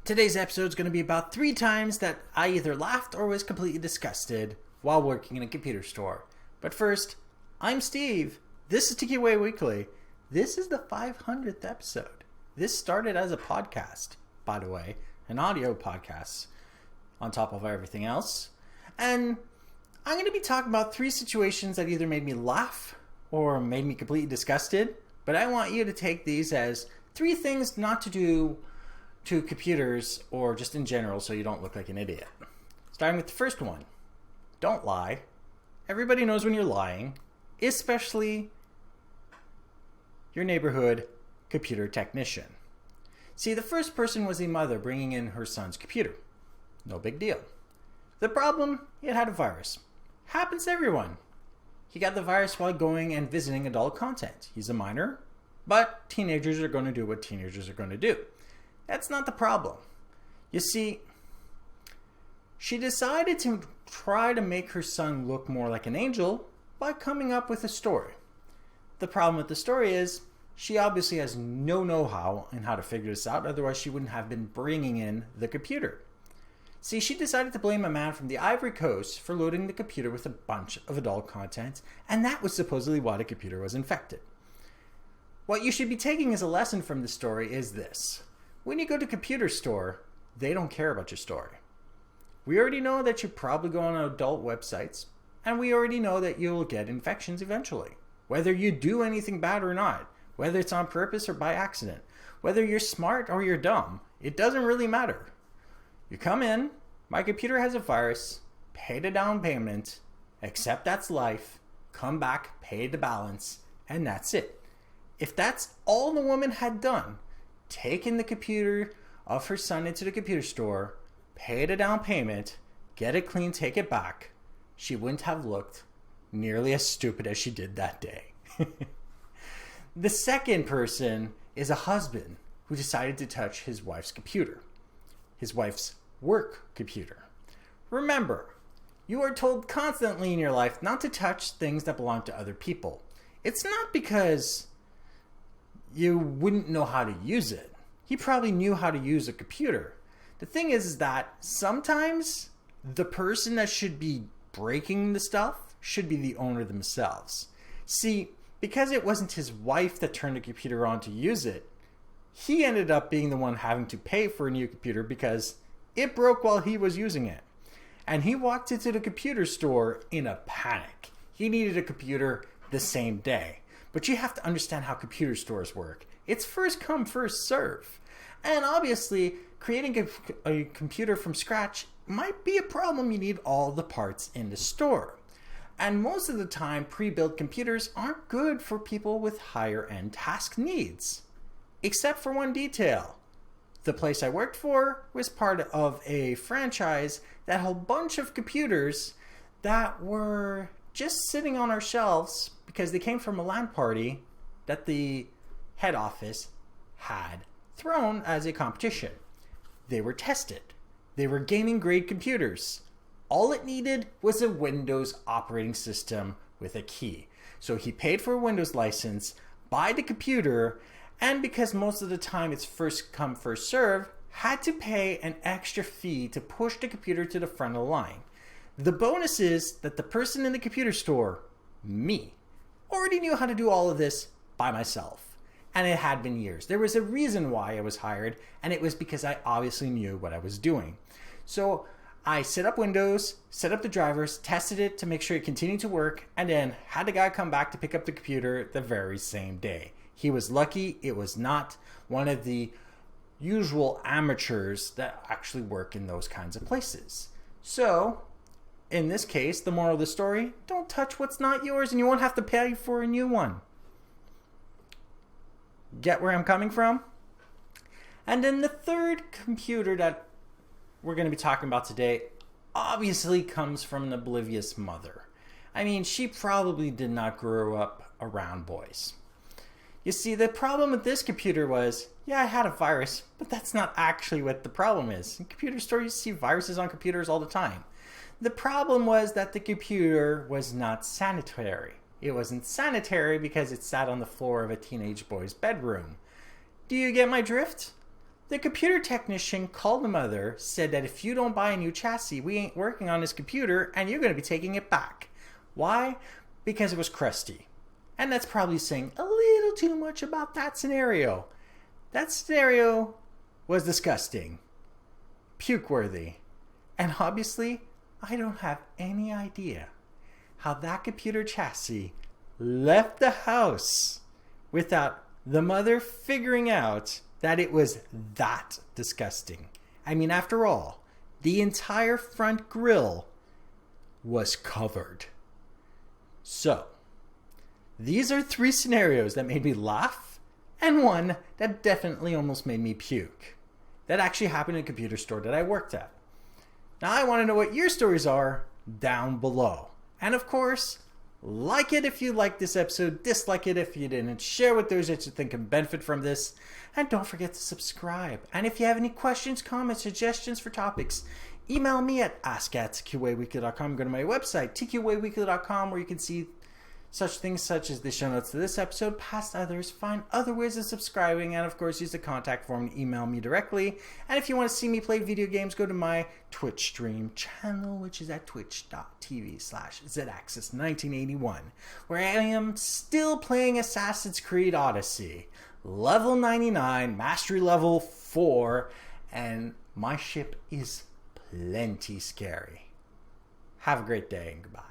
Today's episode is going to be about 3 times that I either laughed or was completely disgusted while working in a computer store. But first, I'm Steve. This is TQA Weekly. This is the 500th episode. This started as a podcast, by the way, an audio podcast on top of everything else. And I'm going to be talking about 3 situations that either made me laugh or made me completely disgusted. But I want you to take these as 3 things not to do to computers or just in general so you don't look like an idiot. Starting with the first one. Don't lie. Everybody knows when you're lying, especially your neighborhood computer technician. See, the first person was a mother bringing in her son's computer. No big deal. The problem, it had a virus. Happens to everyone. He got the virus while going and visiting adult content. He's a minor, but teenagers are going to do what teenagers are going to do. That's not the problem. You see, she decided to try to make her son look more like an angel by coming up with a story. The problem with the story is she obviously has no know-how in how to figure this out, otherwise she wouldn't have been bringing in the computer. See, she decided to blame a man from the Ivory Coast for loading the computer with a bunch of adult content, and that was supposedly why the computer was infected. What you should be taking as a lesson from this story is this. When you go to a computer store, they don't care about your story. We already know that you probably go on adult websites, and we already know that you'll get infections eventually. Whether you do anything bad or not, whether it's on purpose or by accident, whether you're smart or you're dumb, it doesn't really matter. You come in, my computer has a virus, pay the down payment, accept that's life, come back, pay the balance, and that's it. If that's all the woman had done, taken the computer of her son into the computer store, paid a down payment, get it clean, take it back, she wouldn't have looked nearly as stupid as she did that day. The second person is a husband who decided to touch his wife's computer, his wife's work computer. Remember, you are told constantly in your life not to touch things that belong to other people. It's not because you wouldn't know how to use it. He probably knew how to use a computer. The thing is that sometimes the person that should be breaking the stuff should be the owner themselves. See, because it wasn't his wife that turned the computer on to use it, he ended up being the one having to pay for a new computer because it broke while he was using it. And he walked into the computer store in a panic. He needed a computer the same day. But you have to understand how computer stores work. It's first come, first serve. And obviously, creating a computer from scratch might be a problem. You need all the parts in the store. And most of the time, pre-built computers aren't good for people with higher end task needs. Except for one detail. The place I worked for was part of a franchise that had a bunch of computers that were just sitting on our shelves because they came from a LAN party that the head office had thrown as a competition. They were tested. They were gaming grade computers. All it needed was a Windows operating system with a key. So he paid for a Windows license, buy the computer, and because most of the time it's first come, first serve, had to pay an extra fee to push the computer to the front of the line. The bonus is that the person in the computer store, me, already knew how to do all of this by myself. And it had been years. There was a reason why I was hired, and it was because I obviously knew what I was doing. So I set up Windows, set up the drivers, tested it to make sure it continued to work, and then had the guy come back to pick up the computer the very same day. He was lucky it was not one of the usual amateurs that actually work in those kinds of places. So, in this case, the moral of the story, don't touch what's not yours and you won't have to pay for a new one. Get where I'm coming from? And then the third computer that we're going to be talking about today obviously comes from an oblivious mother. I mean, she probably did not grow up around boys. You see, the problem with this computer was, yeah, I had a virus, but that's not actually what the problem is. In computer stores, you see viruses on computers all the time. The problem was that the computer was not sanitary. It wasn't sanitary because it sat on the floor of a teenage boy's bedroom. Do you get my drift? The computer technician called the mother, said that if you don't buy a new chassis, we ain't working on this computer and you're going to be taking it back. Why? Because it was crusty. And that's probably saying a little too much about that scenario. That scenario was disgusting, puke-worthy, and obviously I don't have any idea how that computer chassis left the house without the mother figuring out that it was that disgusting. I mean, after all, the entire front grille was covered. So, these are 3 scenarios that made me laugh, and one that definitely almost made me puke. That actually happened in a computer store that I worked at. Now I want to know what your stories are down below. And of course, like it if you liked this episode, dislike it if you didn't, share with those that you think can benefit from this, and don't forget to subscribe. And if you have any questions, comments, suggestions for topics, email me at ask@tqaweekly.com. Go to my website, tqaweekly.com, where you can see such things such as the show notes to this episode, past others, find other ways of subscribing, and of course use the contact form to email me directly. And if you want to see me play video games, go to my Twitch stream channel, which is at twitch.tv/zaxis1981, where I am still playing Assassin's Creed Odyssey, level 99, mastery level 4, and my ship is plenty scary. Have a great day and goodbye.